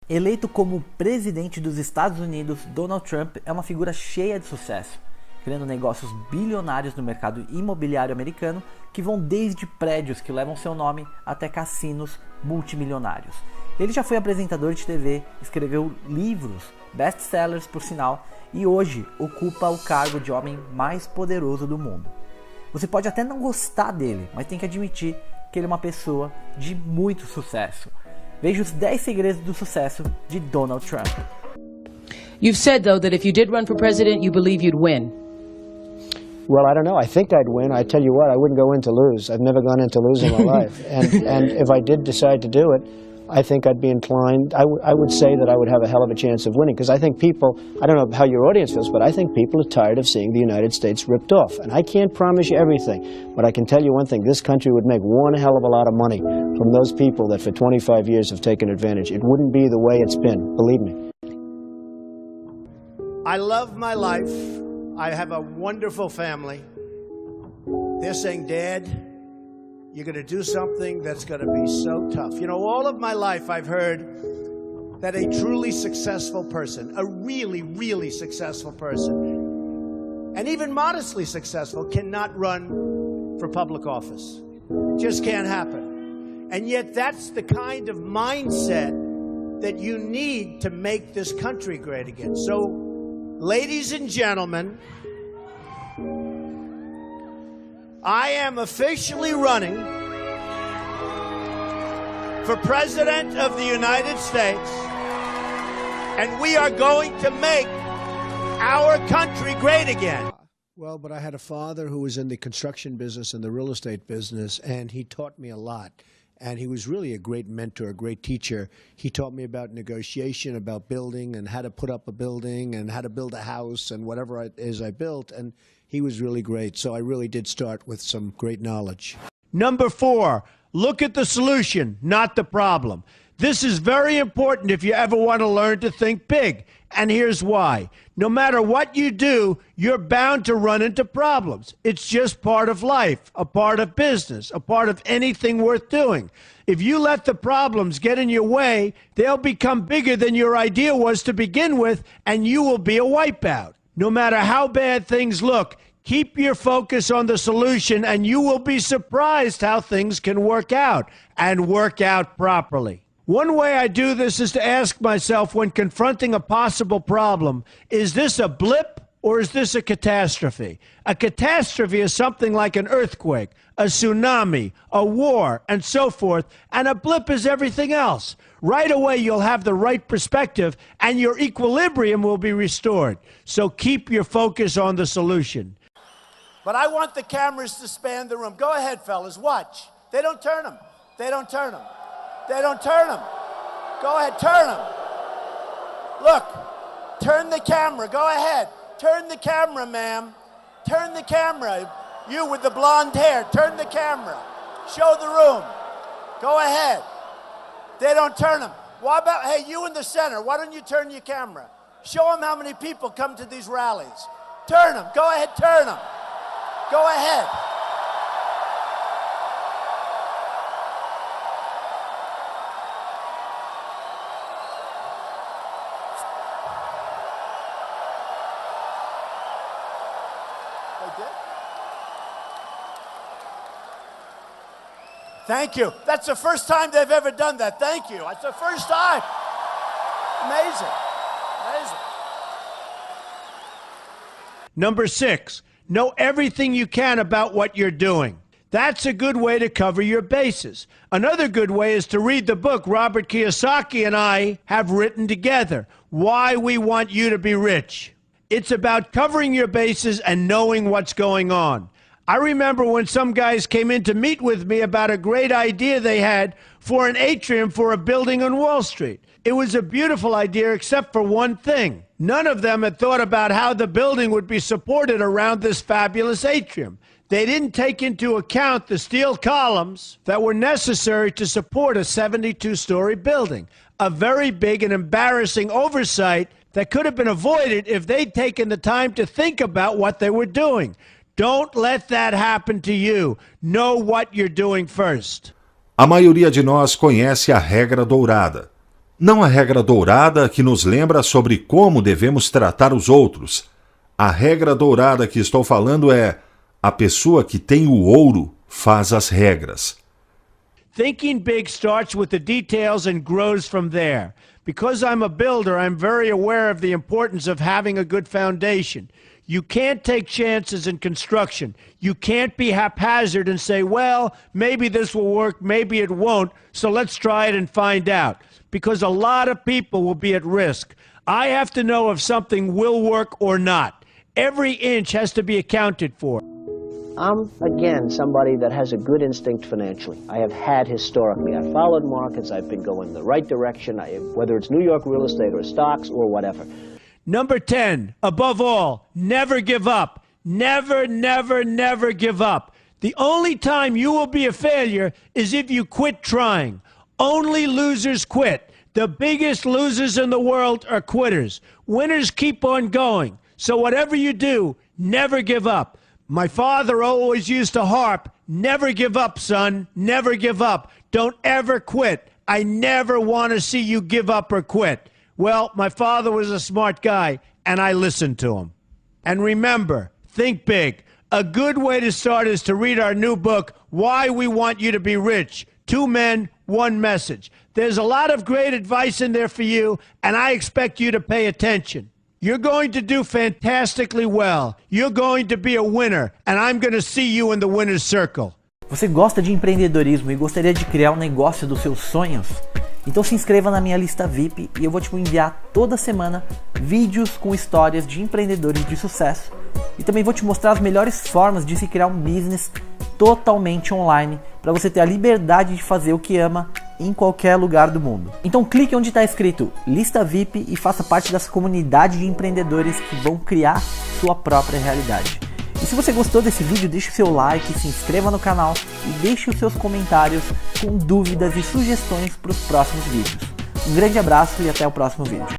Eleito como presidente dos Estados Unidos, Donald Trump é uma figura cheia de sucesso, criando negócios bilionários no mercado imobiliário americano que vão desde prédios que levam seu nome até cassinos multimilionários. Ele já foi apresentador de TV, escreveu livros, best-sellers por sinal, e hoje ocupa o cargo de homem mais poderoso do mundo. Você pode até não gostar dele, mas tem que admitir que ele é uma pessoa de muito sucesso. Veja os 10 segredos do sucesso de Donald Trump. You've said, though, that if you did run for president, you believe you'd win. Well, I don't know. I think I'd win. I tell you what, I wouldn't go in to lose. I've never gone into losing my life. And if I did decide to do it, I think I'd be inclined, I would say that I would have a hell of a chance of winning, because I think people, I don't know how your audience feels, but I think people are tired of seeing the United States ripped off. And I can't promise you everything, but I can tell you one thing, this country would make one hell of a lot of money from those people that for 25 years have taken advantage. It wouldn't be the way it's been, believe me. I love my life. I have a wonderful family. They're saying, Dad, you're going to do something that's going to be so tough. You know, all of my life I've heard that a truly successful person, a really, really successful person, and even modestly successful, cannot run for public office. It just can't happen. And yet that's the kind of mindset that you need to make this country great again. So, ladies and gentlemen, I am officially running for President of the United States, and we are going to make our country great again. Well, but I had a father who was in the construction business and the real estate business, and he taught me a lot. And he was really a great mentor, a great teacher. He taught me about negotiation, about building, and how to put up a building, and how to build a house, and whatever it is I built. And he was really great. So I really did start with some great knowledge. Number 4, look at the solution, not the problem. This is very important if you ever want to learn to think big. And here's why. No matter what you do, you're bound to run into problems. It's just part of life, a part of business, a part of anything worth doing. If you let the problems get in your way, they'll become bigger than your idea was to begin with, and you will be a wipeout. No matter how bad things look, keep your focus on the solution, and you will be surprised how things can work out, and work out properly. One way I do this is to ask myself when confronting a possible problem, is this a blip or is this a catastrophe? A catastrophe is something like an earthquake, a tsunami, a war, and so forth, and a blip is everything else. Right away, you'll have the right perspective, and your equilibrium will be restored. So keep your focus on the solution. But I want the cameras to span the room. Go ahead, fellas, watch. They don't turn them. They don't turn them. They don't turn them. Go ahead, turn them. Look, turn the camera. Go ahead. Turn the camera, ma'am. Turn the camera. You with the blonde hair, turn the camera. Show the room. Go ahead. They don't turn them. What about, hey, you in the center, why don't you turn your camera? Show them how many people come to these rallies. Turn them. Go ahead, turn them. Go ahead. Thank you. That's the first time they've ever done that. Thank you. That's the first time. Amazing. Amazing. Number 6, know everything you can about what you're doing. That's a good way to cover your bases. Another good way is to read the book Robert Kiyosaki and I have written together, Why We Want You to Be Rich. It's about covering your bases and knowing what's going on. I remember when some guys came in to meet with me about a great idea they had for an atrium for a building on Wall Street. It was a beautiful idea except for one thing. None of them had thought about how the building would be supported around this fabulous atrium. They didn't take into account the steel columns that were necessary to support a 72-story building. A very big and embarrassing oversight that could have been avoided if they'd taken the time to think about what they were doing. Don't let that happen to you. Know what you're doing first. A maioria de nós conhece a regra dourada. Não a regra dourada que nos lembra sobre como devemos tratar os outros. A regra dourada que estou falando é: a pessoa que tem o ouro faz as regras. Thinking big starts with the details and grows from there. Because I'm a builder, I'm very aware of the importance of having a good foundation. You can't take chances in construction. You can't be haphazard and say, well, maybe this will work, maybe it won't, so let's try it and find out. Because a lot of people will be at risk. I have to know if something will work or not. Every inch has to be accounted for. I'm, again, somebody that has a good instinct financially. I have had historically. I've followed markets. I've been going in the right direction, whether it's New York real estate or stocks or whatever. Number 10, above all, never give up. Never, never, never give up. The only time you will be a failure is if you quit trying. Only losers quit. The biggest losers in the world are quitters. Winners keep on going. So whatever you do, never give up. My father always used to harp, never give up, son, never give up. Don't ever quit. I never want to see you give up or quit. Well, my father was a smart guy, and I listened to him. And remember, think big. A good way to start is to read our new book, Why We Want You to Be Rich. 2 men, 1 message. There's a lot of great advice in there for you, and I expect you to pay attention. You're going to do fantastically well. You're going to be a winner, and I'm going to see you in the winner's circle. Você gosta de empreendedorismo e gostaria de criar um negócio dos seus sonhos? Então se inscreva na minha lista VIP e eu vou te enviar toda semana vídeos com histórias de empreendedores de sucesso. E também vou te mostrar as melhores formas de se criar um business totalmente online para você ter a liberdade de fazer o que ama em qualquer lugar do mundo. Então clique onde está escrito Lista VIP e faça parte dessa comunidade de empreendedores que vão criar sua própria realidade. E se você gostou desse vídeo, deixe o seu like, se inscreva no canal e deixe os seus comentários com dúvidas e sugestões para os próximos vídeos. Um grande abraço e até o próximo vídeo.